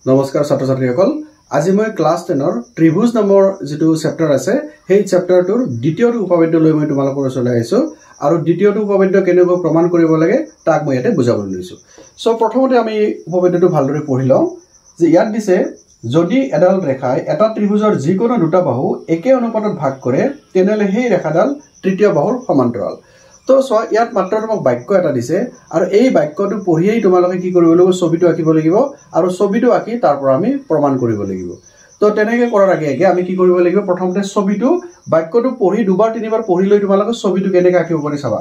নমস্কাৰ ছাত্ৰ ছাত্ৰীসকল আজি মই ক্লাছ 10 ৰ ত্ৰিভুজ নামৰ যেটো চেপ্টাৰ আছে সেই চেপ্টাৰটোৰ দ্বিতীয়টো উপপাদ্য লৈ মই তোমালোকৰ ওচৰলৈ আহিছো আৰু দ্বিতীয়টো উপপাদ্য কেনেকৈ প্ৰমাণ কৰিব লাগে তাক মই ইয়াতে বুজাবলৈ লৈছো সো প্ৰথমতে আমি উপপাদ্যটো ভালদৰে পঢ়ি লওঁ যে ইয়াত দিছে যদি এডাল ৰেখাই এটা ত্ৰিভুজৰ যিকোনো দুটা বাহু একে অনুপাতত ভাগ কৰে তেনেহলে সেই ৰেখাডাল তৃতীয় বাহুৰ সমান্তৰাল তো সো ইয়াত মাত্ৰ তোমাক বাক্য এটা দিছে আৰু এই বাক্যটো পঢ়িয়েই তোমালোকে কি কৰিব লাগিব ছবিটো আঁকিব লাগিব আৰু ছবিটো আঁকি তাৰ পৰা আমি প্ৰমাণ কৰিব লাগিব তো তেনেকৈ কৰাৰ আগে আমি কি কৰিব লাগিব প্ৰথমতে ছবিটো বাক্যটো পঢ়ি দুবাৰ তিনিবাৰ পঢ়ি লৈ তোমালোকে ছবিটো কেনেকৈ আঁকিব পাৰি চাবা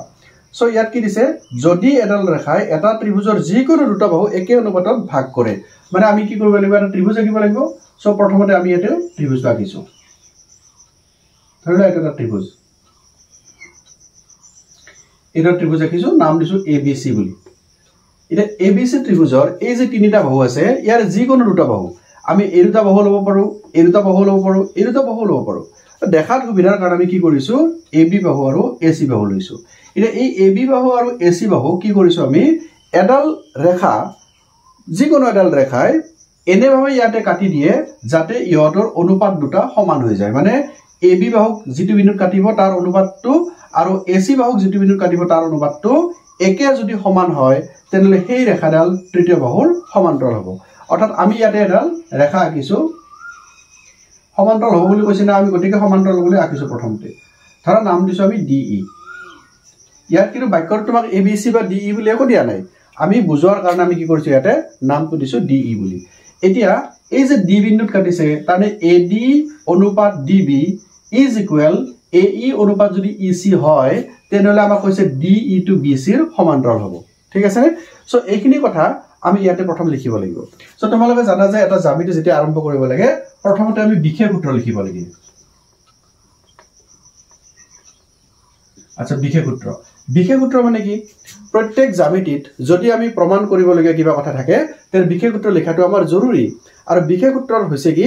সো ইয়াত কি দিছে যদি এডাল ৰেখাই এটা ত্ৰিভুজৰ যিকোনো দুটা বাহু একে অনুপাতত ভাগ কৰে মানে আমি কি কৰিব লাগিব এটা ত্ৰিভুজ আঁকিব লাগিব সো প্ৰথমতে আমি এটা ত্ৰিভুজ আঁকিছো ধৰিলা এটা ত্ৰিভুজ এটা ত্ৰিভুজ আঁকিছো নাম দিছো ABC বুলি এটা ABC ত্ৰিভুজৰ এই যে তিনিটা বাহু আছে ইয়াৰ যিকোনো দুটা বাহু আমি এই দুটা বাহু লব পাৰো এই দুটা বাহু লব পাৰো এই দুটা বাহু লব পাৰো দেখাত সুবিধাৰ কাৰণে আমি কি কৰিছো AB বাহু আৰু AC বাহু লৈছো এটা এই AB বাহু আৰু AC বাহু কি কৰিছো আমি এডাল ৰেখা যিকোনো এডাল ৰেখাই এনেভাবে ইয়াতে কাটি দিয়ে যাতে ইহঁতৰ অনুপাত দুটা সমান হৈ যায় মানে AB বাহুক যেটো বিন্দুত কাটিব তাৰ অনুপাতটো আৰু AC বাহুক যেটো বিন্দুত কাটিব তাৰ অনুপাতটো একে যদি সমান হয় তেনলে সেই ৰেখাডাল তৃতীয় বাহুৰ সমান্তৰাল হ'ব অৰ্থাৎ আমি ইয়াতে এডাল ৰেখা আঁকিছো সমান্তৰাল হ'ব বুলি কৈছে না আমি গতিকে সমান্তৰাল বুলি আঁকিছো প্ৰথমতে ধৰা নাম দিছো আমি DE ইয়াত কিন্তু বাক্যত তোমাক ABC বা DE বুলি একো দিয়া নাই আমি বুজোৱাৰ কাৰণে আমি কি কৰিছো ইয়াতে নামটো দিছো DE বুলি এতিয়া এই যে D বিন্দুত কাটিছে তানে AD অনুপাত DB is equal AE অনুপাত যদি EC হয় তেনেহলে আমাক কৈছে DE to BC ৰ সমান্তৰাল হ'ব ঠিক আছে সো এইখিনি কথা আমি ইয়াতে প্ৰথম লিখিব লাগিব সো তোমালোকে জানা যে এটা জ্যামিতি যেটা আৰম্ভ কৰিব লাগে প্ৰথমতে আমি বিশেষ সূত্ৰ লিখিব লাগিব আচ্ছা বিশেষ সূত্ৰ মানে কি প্ৰত্যেক জ্যামিতিত যদি আমি প্ৰমাণ কৰিব লগা কিবা কথা থাকে তেৰ বিশেষ সূত্ৰ লিখাটো আমাৰ জৰুৰী আৰু বিশেষ সূত্ৰৰ হৈছে কি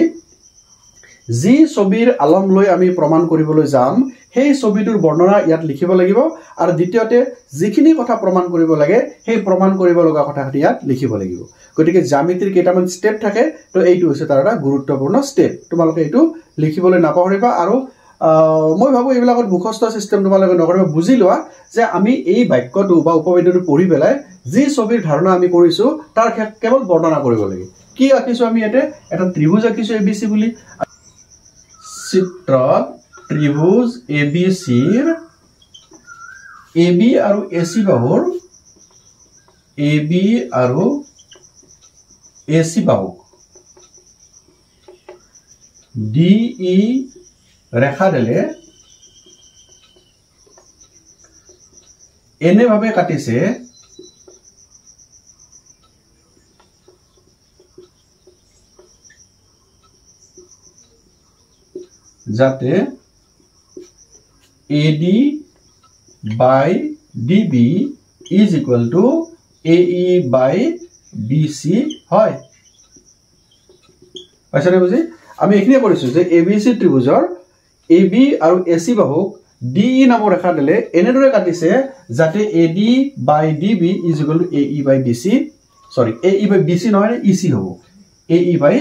যি ছবিৰ আলম লৈ আমি প্ৰমাণ কৰিবলৈ যাম সেই ছবিটোৰ বৰ্ণনা ইয়াত লিখিব লাগিব আৰু দ্বিতীয়তে যিখিনি কথা প্ৰমাণ কৰিব লাগে সেই প্ৰমাণ কৰিব লগা কথাখিনি ইয়াত লিখিব লাগিব গতিকে জ্যামিতিৰ কেইটামান স্টেপ থাকে তো এইটো হৈছে তাৰ এটা গুৰুত্বপূৰ্ণ স্টেপ তোমালোকে এইটো লিখিবলৈ নাপাহৰিবা আৰু মই ভাবো এইবিলাকত মুখস্থ সিস্টেম তোমালোকে নকৰিবা বুজি লোৱা যে আমি এই বাক্যটো বা উপপাদ্যটো পঢ়ি পেলাই যি ছবিৰ ধাৰণা আমি কৰিছো তাৰ কেৱল বৰ্ণনা কৰিব লাগে কি আঁকিছো আমি ইয়াতে এটা ত্ৰিভুজ আঁকিছো ABC বুলি চিত্ৰত ত্ৰিভুজ ABC ৰ AB আৰু AC বাহুৰ AB আৰু AC বাহু DE ৰেখাডালে এনেভাবে কাটিছে যাতে AD by DB is equal to AE by BC হয় পাইছানে বুজি আমি এখিনি কৰিছো যে ABC ত্ৰিভুজৰ AB আৰু AC বাহুক DE নামৰ ৰেখাডালে এনেদৰে কাটিছে যাতে AD by DB is equal to AE by BC sorry AE by BC নহয় EC হ'ব AE by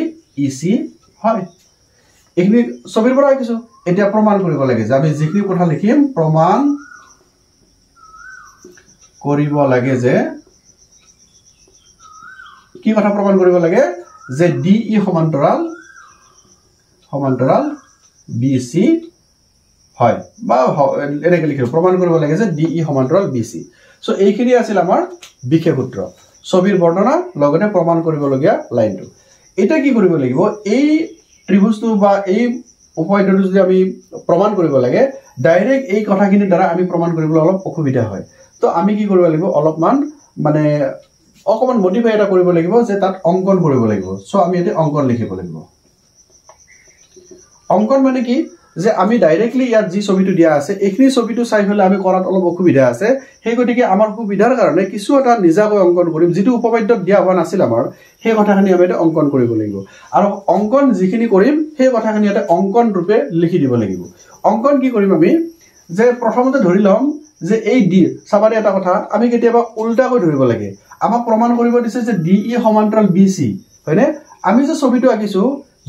EC হয় এখিনি ছবিৰ পৰা আঁকিছো এতিয়া প্ৰমাণ কৰিব লাগে যে আমি যিখিনি কথা লিখিম প্ৰমাণ কৰিব লাগে যে কি কথা প্ৰমাণ কৰিব লাগে যে DE সমান্তৰাল BC হয় বা এনেকৈ লিখিব প্ৰমাণ কৰিব লাগে যে DE সমান্তৰাল BC সো এইখিনি আছিল আমাৰ বিশেষ সূত্ৰ ছবিৰ বৰ্ণনা লগতে প্ৰমাণ কৰিবলগীয়া লাইনটো এটা কি কৰিব লাগিব এই ত্ৰিভুজটো বা এই উপপাদ্যটো যদি আমি প্ৰমাণ কৰিব লাগে ডাইৰেক্ট এই কথাখিনিৰ দ্বাৰা আমি প্ৰমাণ কৰিবলৈ অলপ অসুবিধা হয় তো আমি কি কৰিব লাগিব অলপমান মানে অকমান মডিফাই এটা কৰিব লাগিব যে তাত অংকন কৰিব লাগিব সো আমি এতে অংকন লিখিব লাগিব অংকন মানে কি যে আমি ডাইৰেক্টলি ইয়াত যি ছবিটো দিয়া আছে এইখিনি ছবিটো চাই হলে আমি কৰাত অলপ অসুবিধা আছে সেই গতিকে আমাৰ সুবিধাৰ কাৰণে কিছু এটা নিজাকৈ অংকন কৰিম যেটো উপপাদ্যত দিয়া হোৱা নাছিল আমাৰ সেই কথাখিনি আমি এটা অংকন কৰিব লাগিব আৰু অংকন যিখিনি কৰিম সেই কথাখিনি এটা অংকন ৰূপে লিখি দিব লাগিব অংকন কি কৰিম আমি যে প্ৰথমতে ধৰি লম যে এই ডি সাবাৰে এটা কথা আমি কেতিয়াবা উল্টা কৈ ধৰিব লাগে আমাক প্ৰমাণ কৰিব দিছে যে ডিই সমান্তৰাল বিসি হয়নে আমি যে ছবিটো আঁকিছো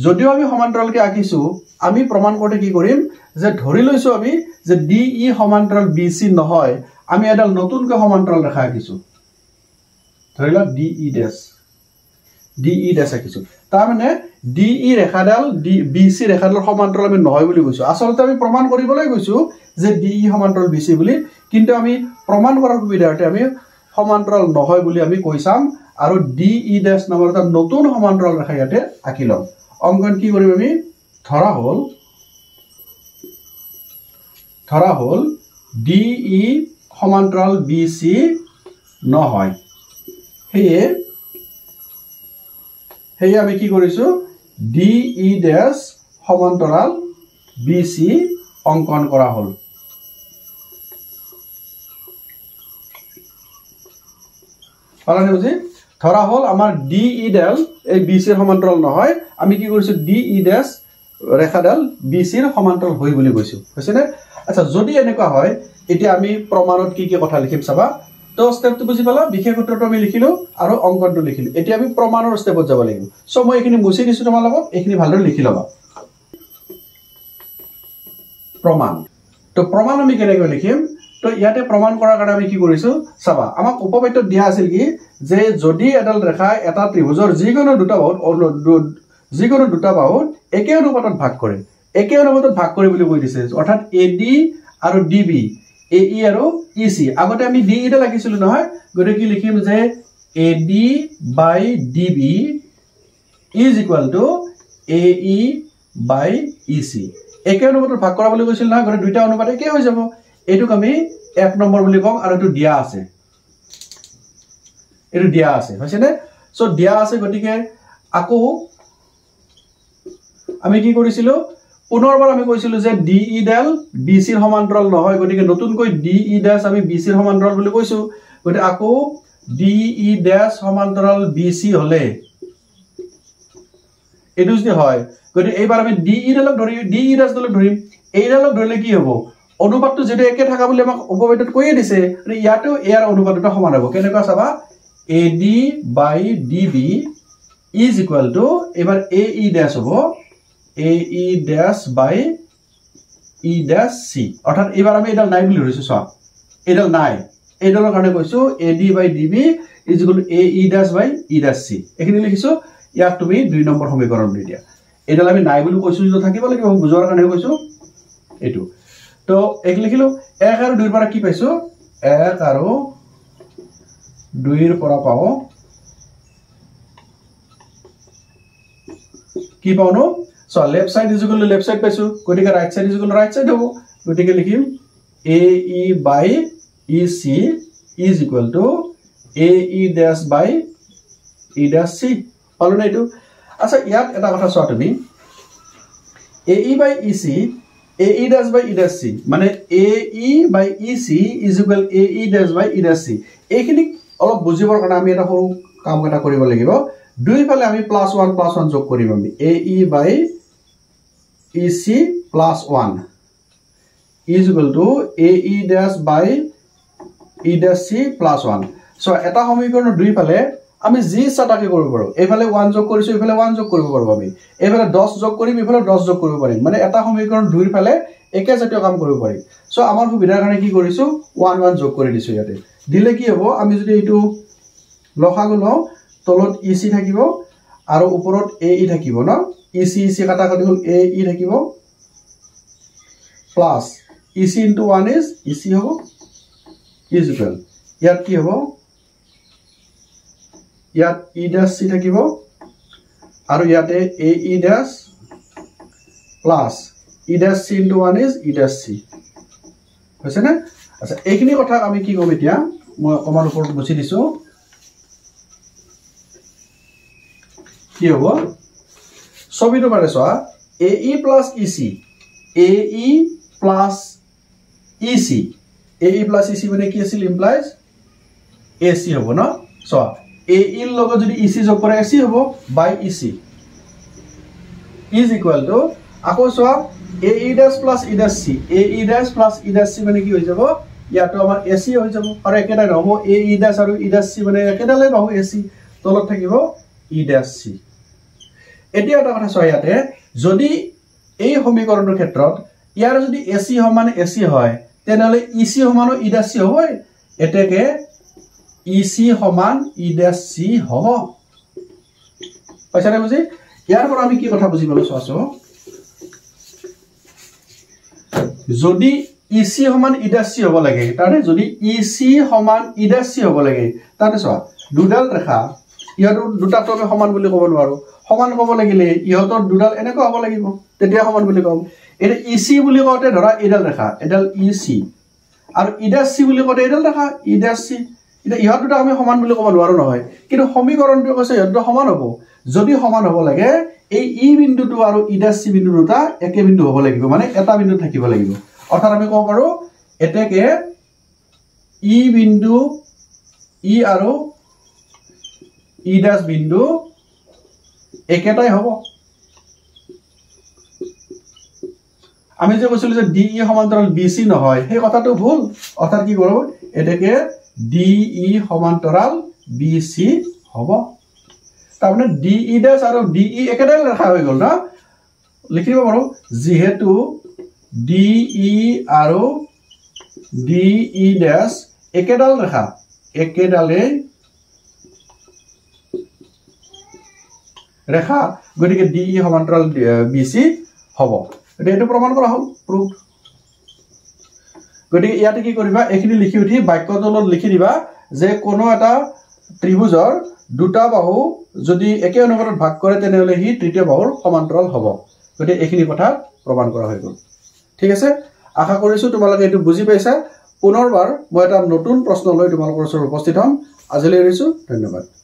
যদিও আমি সমান্তৰালকে আঁকিছো আমি প্ৰমাণ কৰোঁতে কি কৰিম যে ধৰি লৈছো আমি যে DE সমান্তৰাল BC নহয় আমি এডাল নতুনকৈ সমান্তৰাল ৰেখা আঁকিছো ধৰি লওক DE ড্যাশ আঁকিছো তাৰ মানে DE ৰেখাডাল BC ৰেখাডালৰ সমান্তৰাল আমি নহয় বুলি কৈছো আসলতে আমি প্ৰমাণ কৰিবলৈ কৈছো যে DE সমান্তৰাল BC বুলি কিন্তু আমি প্ৰমাণ কৰাৰ সুবিধাৰ্থে আমি সমান্তৰাল নহয় বুলি আমি কৈ চাম আৰু DE ড্যাশ নামৰ এটা নতুন সমান্তৰাল ৰেখা ইয়াতে আঁকি লম অংকন কি কৰিম আমি ধৰা হল DE সমান্তৰাল BC নহয় হেয়ে আমি কি কৰিছো DE ড্যাশ সমান্তৰাল BC অংকন কৰা হল পালানে বুজি ধৰা হল আমাৰ DE ডাল এই BC ৰ সমান্তৰাল নহয় আমি কি কৰিছো DE ড্যাশ ৰেখাডাল BC ৰ সমান্তৰাল হৈ বুলি কৈছো হৈছে নে আচ্ছা যদি এনেকুৱা হয় এতিয়া আমি প্ৰমাণত কি কি কথা লিখিম চাবা তো স্টেপটো বুজি পালা বিশেষ সূত্ৰটো আমি লিখিলো আৰু অংকনটো লিখিলো এতিয়া আমি প্ৰমাণৰ স্টেপত যাব লাগিব সো মই এখিনি মুছি দিছো তোমালোকক এখিনি ভালদৰে লিখি লবা প্ৰমাণ তো প্ৰমাণ আমি কেনেকৈ লিখিম তো ইয়াতে প্ৰমাণ কৰাৰ কাৰণে আমি কি কৰিছো চাবা আমাক উপপাদ্যত দিয়া আছিল কি যে যদি এডাল ৰেখা এটা ত্ৰিভুজৰ যিকোনো দুটা বাহুত একে অনুপাতত ভাগ কৰে একে অনুপাতত ভাগ কৰে বুলি কৈ দিছে অৰ্থাৎ AD আৰু DB AE আৰু EC আগতে আমি DE টা লিখিছিলো নহয় গতে কি লিখিম যে AD by DB is equal to AE by EC একে অনুপাতত ভাগ কৰা বুলি কৈছিল নহয় গতে দুইটা অনুপাত একে হৈ যাব এটুক আমি 1 নম্বৰ বুলি কম আৰু এটো দিয়া আছে হৈছে নে সো দিয়া আছে গটিকে আকো আমি কি কৰিছিলো পুনৰবাৰ আমি কৈছিলো যে DE ডাল BC ৰ সমান্তৰাল নহয় গটিকে নতুনকৈ DE ড্যাশ আমি BC ৰ সমান্তৰাল বুলি কৈছো গটি আকো DE ড্যাশ সমান্তৰাল BC হলে এটো যদি হয় গটি এইবাৰ আমি DE ডালক ধৰি DE ড্যাশ ডালক ধৰিম এই ডালক ধৰিলে কি হ'ব অনুপাতটো যেটো একে থাকা বুলি আমাক উপপাদ্যত কৈয়ে দিছে ইয়াটো এৰ অনুপাতটো সমান হ'ব কেনেকুৱা চাবা AD by DB is equal to এবাৰ AE ড্যাশ হ'ব AE dash by E dash C অৰ্থাৎ এবাৰ আমি এডাল নাই বুলি ধৰিছো সব এডাল নাই এডালৰ কাৰণে কৈছো AD by DB is equal to AE dash by E dash C এখিনি লিখিছো ইয়াক তুমি 2 নম্বৰ সমীকৰণ দি দিয়া এডাল আমি নাই বুলি কৈছো যে থাকিব লাগিব বুজোৱাৰ কাৰণে কৈছো এটো তো এক লিখিলো 1 আৰু 2 ৰ পৰা কি পাইছো 1 আৰু 2 ৰ পৰা পাও কি পাওনো so left side is equal to left side পাইছো গটিকে right side is equal to right side হ'ব গটিকে লিখিম AE by EC is equal to AE dash by E dash C পালো না এটো আচ্ছা ইয়াত এটা কথা চোৱা তুমি AE by EC AE dash by E dash C মানে AE by EC is equal AE dash by E dash C এইখিনি অলপ বুজিবৰ কাৰণে আমি এটা সৰু কাম এটা কৰিব লাগিব দুইফালে আমি +1 যোগ কৰিম আমি AE by EC +1 is equal to AE dash by E dash C +1 so এটা সমীকৰণৰ দুইফালে আমি যি সাটাকে কৰিব পাৰো এফালে 1 যোগ কৰিছো এফালে 1 যোগ কৰিব পাৰো আমি এফালে 10 যোগ কৰিম এফালে 10 যোগ কৰিব পাৰিম মানে এটা সমীকৰণ দুইফালে একে জাতীয় কাম কৰিব পাৰি সো আমাৰ সুবিধাৰ কাৰণে কি কৰিছো 1 1 যোগ কৰি দিছো ইয়াতে দিলে কি হ'ব আমি যদি এটো লসাগু লও তলত EC থাকিব আৰু ওপৰত AE থাকিব না EC কাটা কাটি হল AE থাকিব plus EC into 1 is EC হ'ব is equal ইয়াত কি হ'ব ইয়াত E dash C থাকিব আৰু ইয়াতে AE dash plus E dash C into 1 is E dash C হৈছে না আচ্ছা এইখিনি কথা আমি কি কম এতিয়া মই অকমান ওপৰত বুজি দিছো কি হ'ব ছবিটো পাৰে চোৱা AE plus EC AE plus EC AE plus EC মানে কি আছিল implies AC হ'ব না চোৱা AE ৰ লগত যদি EC যোগ কৰে AC হ'ব by EC is equal to আকৌ চোৱা AE dash plus E dash C AE dash plus E dash C মানে কি হৈ যাব ইয়াটো আমাৰ AC হৈ যাব আৰু একেটা নহব AE dash আৰু E dash C মানে একেটালে বাহু AC তলত থাকিব E dash C এতিয়া এটা কথা চোৱা ইয়াতে যদি এই সমীকৰণৰ ক্ষেত্ৰত ইয়াৰ যদি AC সমান AC হয় তেনেহলে EC সমানো E dash C হয় এতেকে EC সমান E dash C হ'ব পাইছানে বুজি ইয়াৰ পৰা আমি কি কথা বুজি পালো চোৱাছো যদি EC সমান E dash C হ'ব লাগে তাৰে যদি EC সমান E dash C হ'ব লাগে তাতে চোৱা দুডাল ৰেখা ইহতৰ দুটাটো আমি সমান বুলি ক'ব নোৱাৰো সমান ক'ব লাগিলে ইহতৰ দুডাল এনেকৈ হ'ব লাগিব তেতিয়া সমান বুলি ক'ম এটা EC বুলি কওঁতে ধৰা এডাল ৰেখা এডাল EC আৰু E dash C বুলি কওঁতে এডাল ৰেখা E dash C এটা ইহত দুটা আমি সমান বুলি ক'ব নোৱাৰো নহয় কিন্তু সমীকৰণটো কৈছে ইহত সমান হ'ব যদি সমান হ'ব লাগে এই E বিন্দুটো আৰু E dash C বিন্দু দুটা একে বিন্দু হ'ব লাগিব মানে এটা বিন্দু থাকিব লাগিব অৰ্থাৎ আমি ক'ব পাৰো এতেকে E বিন্দু E আৰু E dash বিন্দু একেটাই হ'ব আমি যে কৈছিলো যে DE সমান্তৰাল BC নহয় সেই কথাটো ভুল অৰ্থাৎ কি কৰিব এতেকে DE সমান্তৰাল BC হ'ব তাৰমানে DE dash আৰু DE একেটাই ৰেখা হৈ গ'ল না লিখিব পাৰো যেহেতু DE আৰু DE dash একেডাল ৰেখা একেডালে ৰেখা গতিকে DE সমান্তৰাল BC হ'ব এটো প্ৰমাণ কৰা হ'ল প্ৰুফ গতিকে ইয়াতে কি কৰিবা এখিনি লিখি উঠি বাক্যতলত লিখি দিবা যে কোনো এটা ত্ৰিভুজৰ দুটা বাহু যদি একে অনুপাতত ভাগ কৰে তেনেহলে হি তৃতীয় বাহুৰ সমান্তৰাল হ'ব গতিকে এখিনি কথা প্ৰমাণ কৰা হৈ গ'ল ঠিক আছে আশা কৰিছো তোমালোকে এটো বুজি পাইছা পুনৰবাৰ মই এটা নতুন প্ৰশ্ন লৈ তোমালোকৰ ওচৰত উপস্থিত হ'ম আজিলৈ এৰিছো ধন্যবাদ